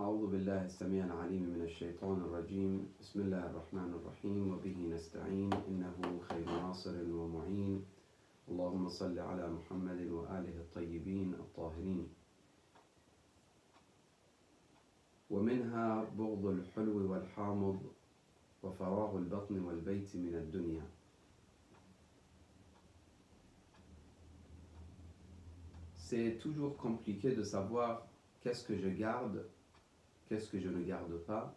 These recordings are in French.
أعوذ بالله السميع العليم من الشيطان الرجيم بسم الله الرحمن الرحيم وبه نستعين إنه خير ناصر ومعين اللهم صل على محمد وآله الطيبين الطاهرين ومنها بغض الحلو والحامض وفراغ البطن والبيت من الدنيا. C'est toujours compliqué de savoir qu'est-ce que je garde, qu'est-ce que je ne garde pas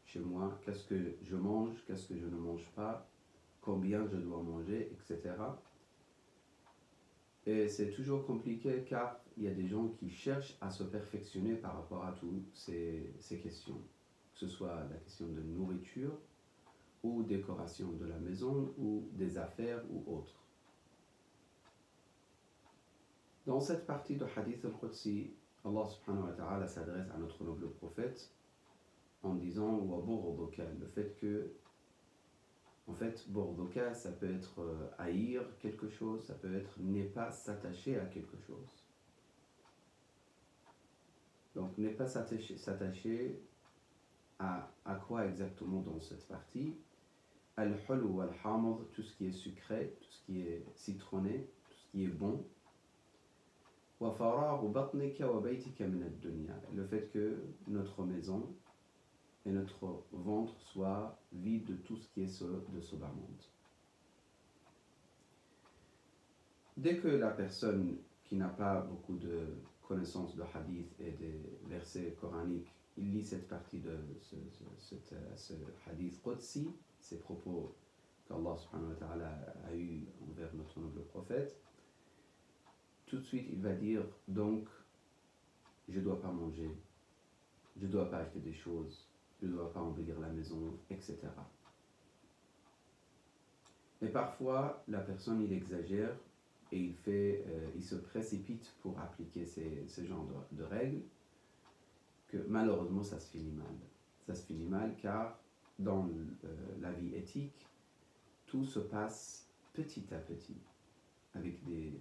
chez moi, qu'est-ce que je mange, qu'est-ce que je ne mange pas, combien je dois manger, etc. Et c'est toujours compliqué car il y a des gens qui cherchent à se perfectionner par rapport à toutes ces questions, que ce soit la question de nourriture ou décoration de la maison ou des affaires ou autres. Dans cette partie de Hadith al-Qudsi, Allah subhanahu wa ta'ala s'adresse à notre noble prophète en disant wa burduka, le fait que, en fait, burduka, ça peut être haïr quelque chose, ça peut être ne pas s'attacher à quelque chose. Donc, ne pas s'attacher à quoi exactement dans cette partie? Al-hulu wal-hamd, tout ce qui est sucré, tout ce qui est citronné, tout ce qui est bon. Le fait que notre maison et notre ventre soient vides de tout ce qui est de ce bas monde. Dès que la personne qui n'a pas beaucoup de connaissances de hadith et des versets coraniques, il lit cette partie de ce hadith qudsi, ces propos qu'Allah subhanahu wa ta'ala a eu envers notre noble prophète, tout de suite, il va dire, donc, je ne dois pas manger, je ne dois pas acheter des choses, je ne dois pas embellir la maison, etc. Et parfois, la personne, il exagère et il se précipite pour appliquer ce genre de règles, que malheureusement, ça se finit mal. Ça se finit mal car dans la vie éthique, tout se passe petit à petit, avec des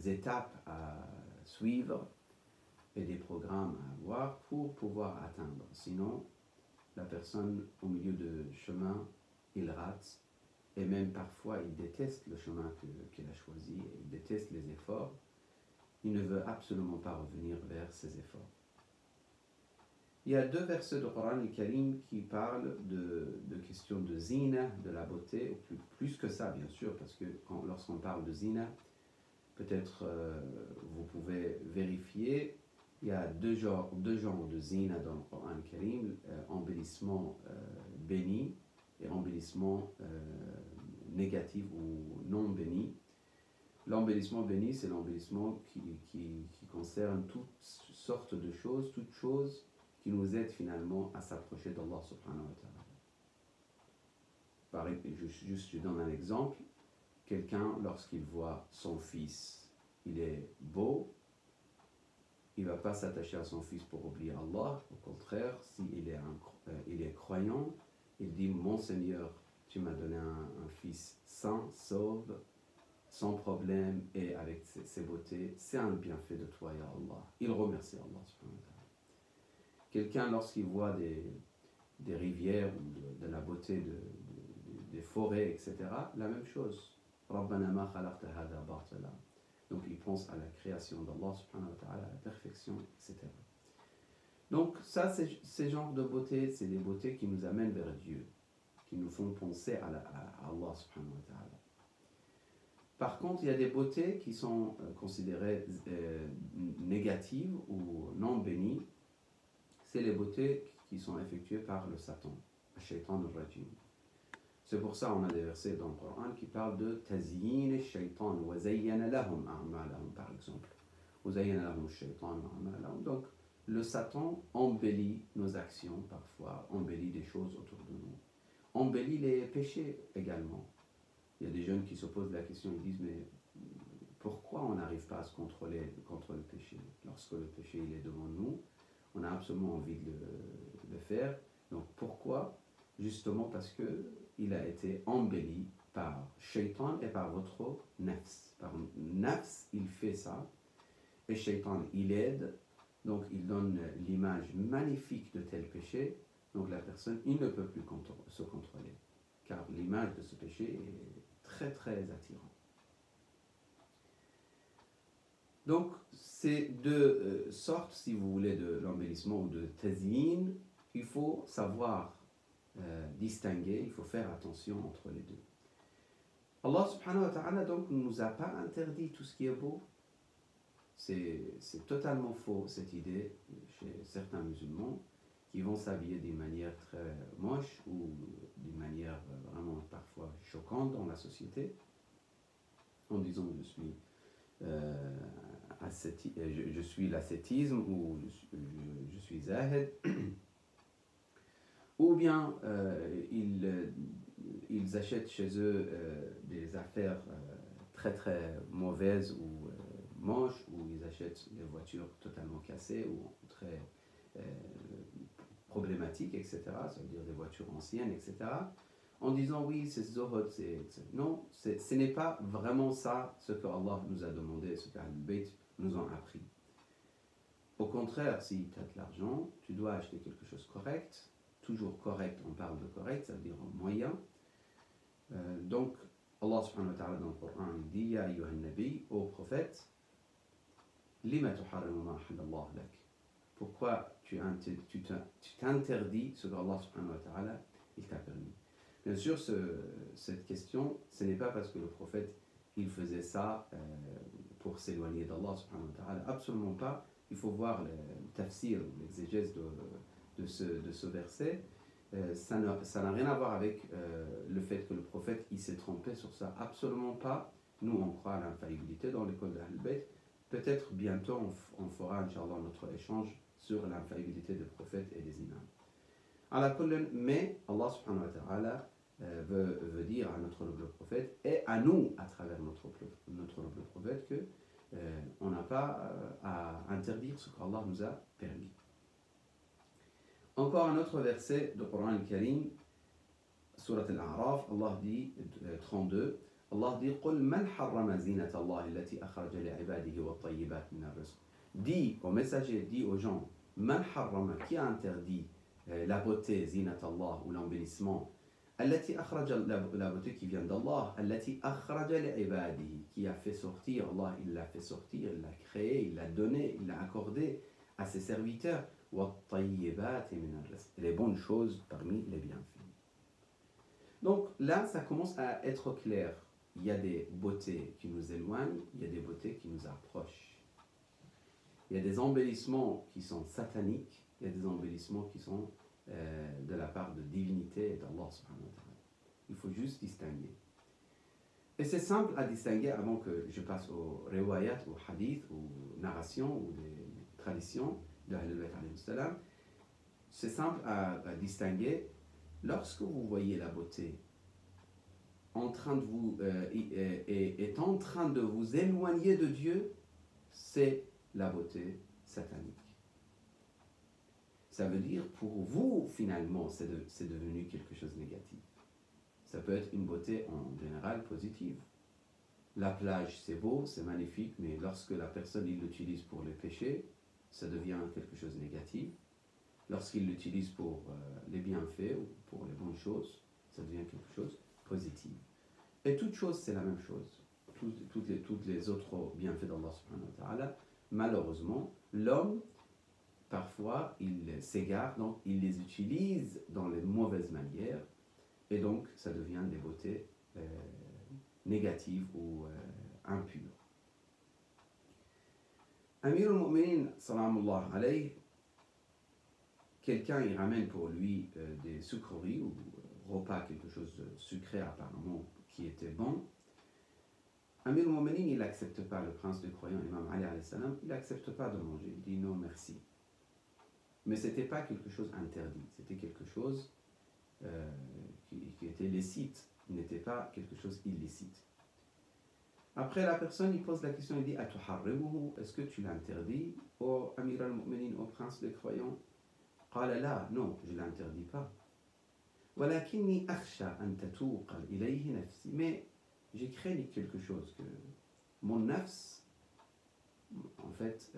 étapes à suivre et des programmes à avoir pour pouvoir atteindre. Sinon, la personne au milieu de chemin, il rate et même parfois il déteste le chemin qu'il a choisi, il déteste les efforts, il ne veut absolument pas revenir vers ses efforts. Il y a deux versets du Coran al-Karim qui parlent de questions de zina, de la beauté, ou plus que ça bien sûr, parce que lorsqu'on parle de zina, peut-être vous pouvez vérifier, il y a deux genres de zina dans le Coran al-Karim, embellissement béni et embellissement négatif ou non béni. L'embellissement béni, c'est l'embellissement qui concerne toutes sortes de choses, toutes choses qui nous aident finalement à s'approcher d'Allah subhanahu wa ta'ala. Je donne un exemple. Quelqu'un, lorsqu'il voit son fils, il est beau, il ne va pas s'attacher à son fils pour oublier Allah. Au contraire, s'il est croyant, il dit « Mon Seigneur, tu m'as donné un fils sain, sauve, sans problème et avec ses beautés. C'est un bienfait de toi, ya Allah. » Il remercie Allah. Quelqu'un, lorsqu'il voit des rivières ou de la beauté des forêts, etc., la même chose. Donc il pense à la création d'Allah subhanahu wa ta'ala, à la perfection, etc. Donc ça, ces genres de beauté, c'est des beautés qui nous amènent vers Dieu, qui nous font penser à Allah subhanahu wa ta'ala. Par contre, il y a des beautés qui sont considérées négatives ou non bénies. C'est les beautés qui sont effectuées par le Satan, le shaitan al-rajim. C'est pour ça qu'on a des versets dans le Coran qui parlent de tazyin al-shaytan wa zayyana lahum a'malahum, par exemple. Wa zayyana lahum al-shaytan a'malahum. Donc, le Satan embellit nos actions parfois, embellit des choses autour de nous, embellit les péchés également. Il y a des jeunes qui se posent la question, ils disent mais pourquoi on n'arrive pas à se contrôler contre le péché? Lorsque le péché il est devant nous, on a absolument envie de le faire. Donc pourquoi? Justement parce que il a été embelli par Shaitan et par votre nafs. Par nafs, il fait ça, et Shaitan, il aide Donc il donne l'image magnifique de tel péché, donc la personne, il ne peut plus se contrôler, car l'image de ce péché est très très attirante. Donc ces deux sortes, si vous voulez, de l'embellissement ou de tazyin, il faut savoir distinguer, il faut faire attention entre les deux. Allah subhanahu wa ta'ala donc ne nous a pas interdit tout ce qui est beau. C'est totalement faux cette idée chez certains musulmans qui vont s'habiller d'une manière très moche ou d'une manière vraiment parfois choquante dans la société en disant je suis l'ascétisme ou je suis zahid, ou bien ils achètent chez eux des affaires très très mauvaises ou moches, ou ils achètent des voitures totalement cassées ou très problématiques, etc., c'est-à-dire des voitures anciennes, etc., en disant oui, c'est Zohod, non, ce n'est pas vraiment ça ce que Allah nous a demandé, ce qu'Ahl-Bayt nous ont appris. Au contraire, si tu as de l'argent, tu dois acheter quelque chose correct, toujours correct, on parle de correct, ça veut dire moyen. Donc, Allah subhanahu wa ta'ala dans le Coran, il dit Ya ayyuhan nabi, ô prophète, lima tuharrimu ma ahallallah lak. Pourquoi tu t'interdis ce que Allah subhanahu wa ta'ala il t'a permis? Bien sûr, cette question, ce n'est pas parce que le prophète il faisait ça pour s'éloigner d'Allah subhanahu wa ta'ala, absolument pas. Il faut voir le tafsir, l'exégèse de ce verset. Ça n'a rien à voir avec le fait que le prophète il s'est trompé sur ça, absolument pas. Nous on croit à l'infaillibilité dans l'école de Ahl-Bayt. Peut-être bientôt on fera Inch'Allah notre échange sur l'infaillibilité des prophètes et des imams. Mais Allah subhanahu wa ta'ala veut dire à notre noble prophète et à nous à travers notre noble prophète que on n'a pas à interdire ce qu'Allah nous a permis. Encore un autre verset du Coran al-Karim, Surat al-A'raf, Allah dit, 32, Allah dit قُلْ مَنْ حَرَّمَ زِينَةَ اللَّهِ الَّتِي أَخْرَجَ لِعِبَادِهِ وَالطَّيِّبَاتِ مِنَ الرِّزْقِ. Dit au messager, dit aux gens, Man harrama, qui a interdit la beauté, zinat Allah, ou l'embellissement, allati akhraja, la beauté qui vient d'Allah, allati akhraja li'ibadihi, qui a fait sortir, Allah il l'a fait sortir, il l'a créé, il l'a donné, il l'a accordé à ses serviteurs, wa tayyibati min ar-rizq, les bonnes choses parmi les bienfaits. Donc là, ça commence à être clair. Il y a des beautés qui nous éloignent, il y a des beautés qui nous approchent. Il y a des embellissements qui sont sataniques, il y a des embellissements qui sont de la part de divinité et d'Allah subhanahu wa ta'ala. Il faut juste distinguer. Et c'est simple à distinguer avant que je passe aux riwayat, aux hadiths, aux narrations, ou des traditions de Ahl-Bayt alayhi salam. C'est simple à distinguer. Lorsque vous voyez la beauté en train de vous, est en train de vous éloigner de Dieu, c'est la beauté satanique. Ça veut dire pour vous, finalement, c'est devenu quelque chose de négatif. Ça peut être une beauté en général positive. La plage, c'est beau, c'est magnifique, mais lorsque la personne l'utilise pour les péchés, ça devient quelque chose de négatif. Lorsqu'il l'utilise pour les bienfaits ou pour les bonnes choses, ça devient quelque chose de positif. Et toute chose, c'est la même chose. Toutes les autres bienfaits d'Allah subhanahu wa ta'ala, malheureusement, l'homme, parfois, il s'égare, donc il les utilise dans les mauvaises manières, et donc ça devient des beautés négatives ou impures. Amir al-Mu'minin, salamullah alayhi, quelqu'un il ramène pour lui des sucreries ou repas, quelque chose de sucré apparemment qui était bon. Amir al-Mu'minin, il n'accepte pas, le prince des croyants, Imam Ali alayhi salam, il n'accepte pas de manger, il dit non merci. Mais ce n'était pas quelque chose interdit, c'était quelque chose qui était licite, il n'était pas quelque chose illicite. Après, la personne, il pose la question, il dit Atuharrimuhu, est-ce que tu l'interdis au Amir al-Mu'minin, au prince des croyants? Qala la, non, je ne l'interdis pas. Walakinni akhsha an tatuqa ilayhi nafsi, mais j'ai craigné quelque chose, que mon nafs, en fait,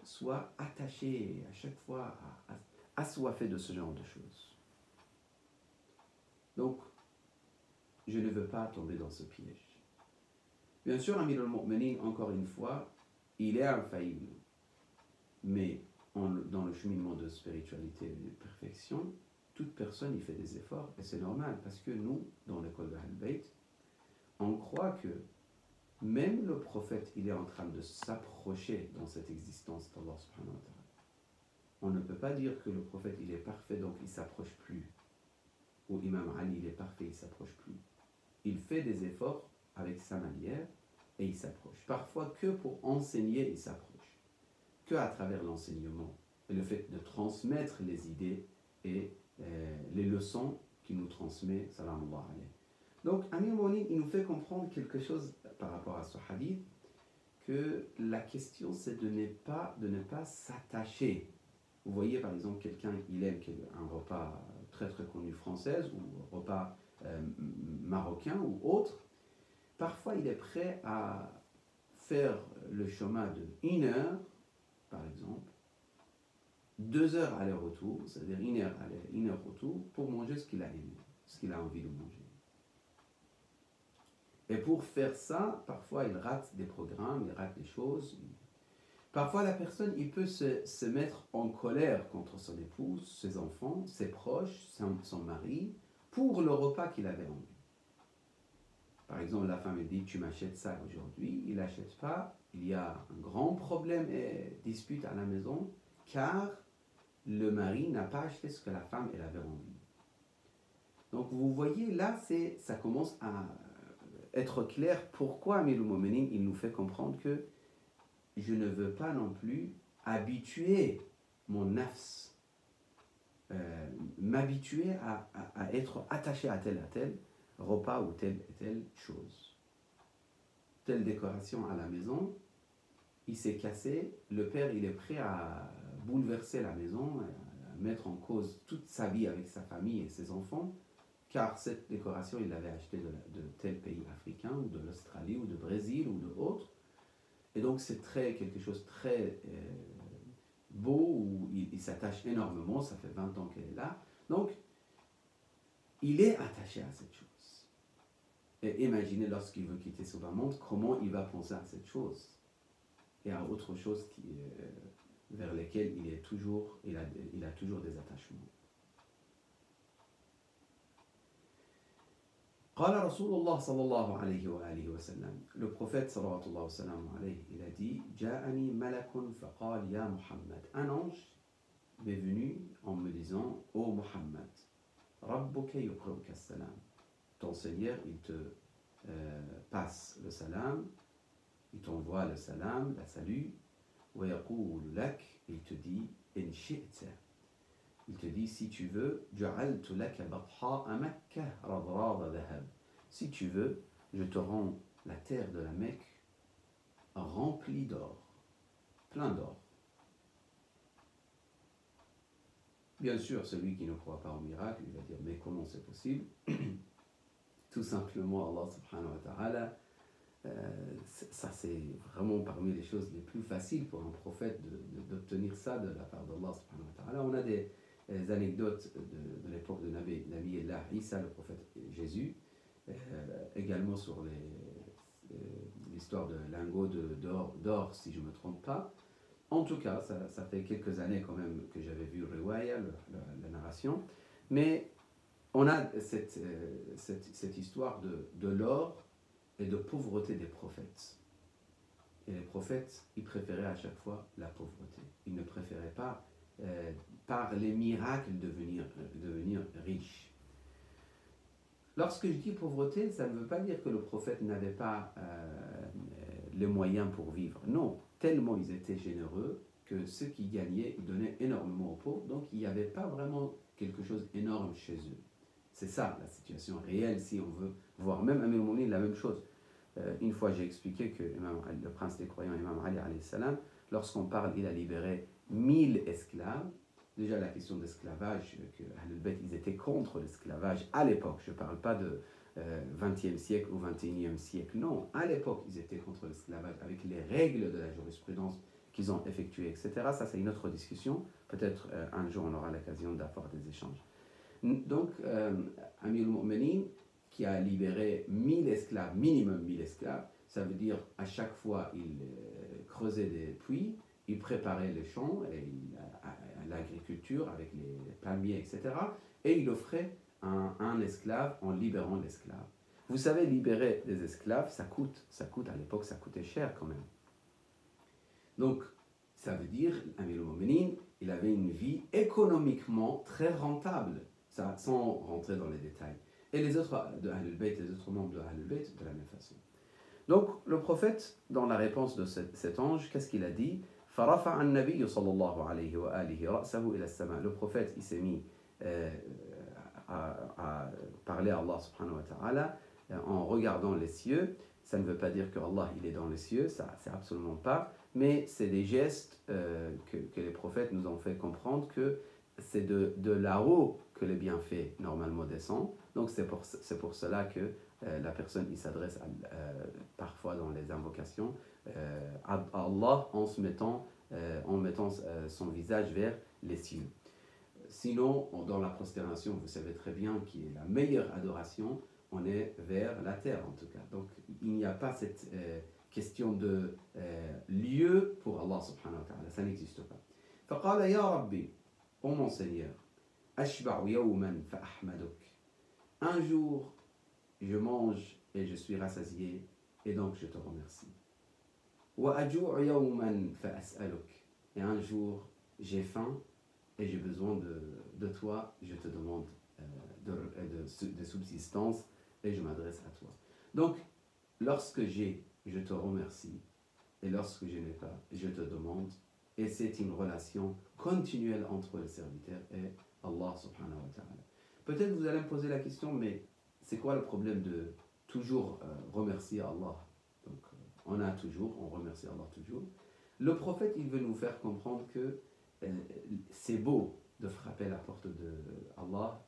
soit attaché à chaque fois, assoiffé de ce genre de choses. Donc, je ne veux pas tomber dans ce piège. Bien sûr, Amir al-Mu'minin, encore une fois, il est infaillible. Mais dans le cheminement de spiritualité et de perfection, toute personne y fait des efforts. Et c'est normal, parce que nous, dans l'école de Ahl-Bayt, on croit que même le prophète, il est en train de s'approcher dans cette existence d'Allah subhanahu wa ta'ala. On ne peut pas dire que le prophète, il est parfait, donc il ne s'approche plus. Ou Imam Ali, il est parfait, il ne s'approche plus. Il fait des efforts avec sa manière et il s'approche. Parfois que pour enseigner, il s'approche. Que à travers l'enseignement et le fait de transmettre les idées et les leçons qu'il nous transmet, salam Allah alayhi. Donc, Amir al-Mu'minin, il nous fait comprendre quelque chose par rapport à ce hadith, que la question c'est de ne pas s'attacher. Vous voyez par exemple quelqu'un, il aime un repas très très connu français ou un repas marocain ou autre, parfois il est prêt à faire le chemin de 1 heure, par exemple, 2 heures aller-retour, c'est-à-dire 1 heure aller, 1 heure retour, pour manger ce qu'il a aimé, ce qu'il a envie de manger. Et pour faire ça, parfois il rate des programmes, il rate des choses. Parfois la personne, il peut se mettre en colère contre son épouse, ses enfants, ses proches, son mari, pour le repas qu'il avait envie. Par exemple, la femme dit, tu m'achètes ça aujourd'hui, il n'achète pas, il y a un grand problème et dispute à la maison, car le mari n'a pas acheté ce que la femme elle avait envie. Donc vous voyez, là, ça commence à être clair pourquoi Amir al-Mu'minin, il nous fait comprendre que je ne veux pas non plus habituer mon nafs, m'habituer à être attaché à tel repas ou telle et telle chose. Telle décoration à la maison, il s'est cassé, le père il est prêt à bouleverser la maison, à mettre en cause toute sa vie avec sa famille et ses enfants, car cette décoration il l'avait achetée de tel pays africain, ou de l'Australie, ou de Brésil, ou de autre. Et donc c'est quelque chose de très beau, où il s'attache énormément, ça fait 20 ans qu'elle est là. Donc, il est attaché à cette chose. Et imaginez lorsqu'il veut quitter ce bas monde, comment il va penser à cette chose. Et à autre chose vers lesquelles il a toujours des attachements. قال رسول الله صلى الله عليه وآله وسلم. Le prophète صلوات الله وسلامه عليه, il a dit, جاءني ملك فقال يا محمد. Un ange m'est venu en me disant, ô Muhammad, ربك يقرئك السلام. Ton Seigneur, il te passe le salam, il t'envoie le salam, la salut, ويقول لك, il te dit, إن شئت. Il te dit, si tu veux, جعلت لك بطحاء مكة رضراض ذهب. Si tu veux, je te rends la terre de la Mecque remplie d'or, plein d'or. Bien sûr, celui qui ne croit pas au miracle, il va dire, mais comment c'est possible? Tout simplement, Allah subhanahu wa ta'ala, ça c'est vraiment parmi les choses les plus faciles pour un prophète d'obtenir ça de la part d'Allah subhanahu wa ta'ala. On a des anecdotes de l'époque de Nabi Allah Isa, le prophète Jésus, également sur l'histoire de lingots d'or, si je ne me trompe pas. En tout cas, ça fait quelques années quand même que j'avais vu Riwaya, la narration, mais on a cette histoire de l'or et de pauvreté des prophètes. Et les prophètes, ils préféraient à chaque fois la pauvreté. Ils ne préféraient pas par les miracles devenir riches. Lorsque je dis pauvreté, ça ne veut pas dire que le prophète n'avait pas les moyens pour vivre. Non, tellement ils étaient généreux que ceux qui gagnaient, ils donnaient énormément aux pauvres, donc il n'y avait pas vraiment quelque chose d'énorme chez eux. C'est ça la situation réelle, si on veut voir. Même Amir al-Mu'minin, la même chose. Une fois j'ai expliqué que le prince des croyants, Imam Ali alayhi salam, lorsqu'on parle, il a libéré 1000 esclaves. Déjà la question d'esclavage, que Ahlul Bayt, ils étaient contre l'esclavage à l'époque. Je ne parle pas de 20e siècle ou 21e siècle. Non, à l'époque, ils étaient contre l'esclavage avec les règles de la jurisprudence qu'ils ont effectués, etc. Ça, c'est une autre discussion. Peut-être un jour, on aura l'occasion d'avoir des échanges. Donc, Amir al-Mu'minin, qui a libéré 1000 esclaves, minimum 1000 esclaves, ça veut dire à chaque fois, il creusait des puits, il préparait les champs et l'agriculture avec les palmiers, etc. Et il offrait un esclave en libérant l'esclave. Vous savez, libérer des esclaves, ça coûte à l'époque, ça coûtait cher quand même. Donc, ça veut dire, Amir al-Mu'minin, il avait une vie économiquement très rentable, ça, sans rentrer dans les détails. Et les autres de Ahlul Bayt, les autres membres de Ahlul Bayt, de la même façon. Donc, le prophète, dans la réponse de cet ange, qu'est-ce qu'il a dit? فَرَفَعَ النَّبِيُّ صَلَّى اللَّهُ عَلَيْهِ وَآلِهِ رَأْسَهُ إِلَى السَّمَاءِ. Le prophète, il s'est mis à parler à Allah subhanahu wa ta'ala en regardant les cieux. Ça ne veut pas dire que Allah il est dans les cieux, ça c'est absolument pas, mais c'est des gestes que les prophètes nous ont fait comprendre que c'est de là-haut que les bienfaits normalement descendent. Donc c'est pour cela que la personne il s'adresse parfois dans les invocations à Allah en mettant son visage vers les cieux. Sinon, dans la prosternation, vous savez très bien qui est la meilleure adoration, on est vers la terre en tout cas. Donc il n'y a pas cette question de lieu pour Allah subhanahu wa ta'ala, ça n'existe pas. فقال يا ربي, ô mon Seigneur, أشبع يوما فأحمدك. Un jour, je mange et je suis rassasié et donc je te remercie. وأجوع يوما فأسألك. Et un jour, j'ai faim et j'ai besoin de toi, je te demande de subsistance et je m'adresse à toi. Donc, lorsque j'ai, je te remercie, et lorsque je n'ai pas, je te demande, et c'est une relation continuelle entre le serviteur et Allah subhanahu wa ta'ala. Peut-être vous allez me poser la question, mais c'est quoi le problème de toujours remercier Allah? Donc, on remercie Allah toujours. Le prophète, il veut nous faire comprendre que c'est beau de frapper la porte de Allah,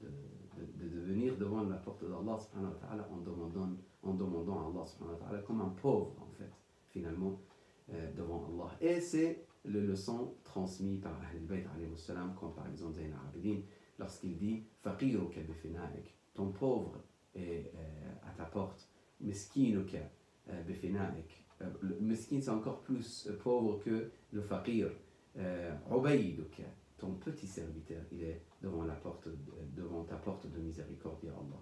de venir devant la porte d'Allah subhanahu wa ta'ala en demandant à Allah subhanahu wa ta'ala comme un pauvre en fait, finalement, devant Allah. Et c'est la leçon transmise par Ahlul Bayt alayhi salam, comme par exemple Zayn al-Abidin, lorsqu'il dit « Faqiruka bifina'ik » ton pauvre est à ta porte, « Miskinuka bifina'ik » le miskin c'est encore plus pauvre que le faqir. Ubayduka, ton petit serviteur, il est devant ta porte de miséricorde, ya Allah.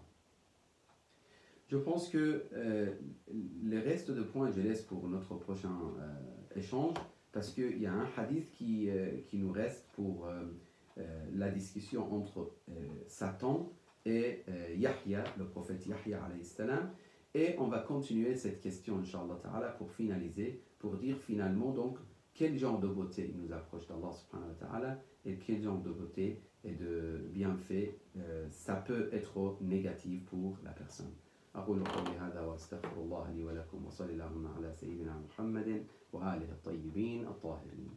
Je pense que les restes de points, je laisse pour notre prochain échange, parce qu'il y a un hadith qui nous reste pour la discussion entre Satan et Yahya, le prophète Yahya alayhi salam. Et on va continuer cette question, Inch'Allah Ta'ala, pour finaliser, pour dire finalement donc quel genre de beauté nous approche d'Allah subhanahu wa ta'ala et quel genre de beauté et de bienfait ça peut être négatif pour la personne. أقول قولي هذا وأستغفر الله لي ولكم وصلى اللهم على سيدنا محمد وآله الطيبين الطاهرين.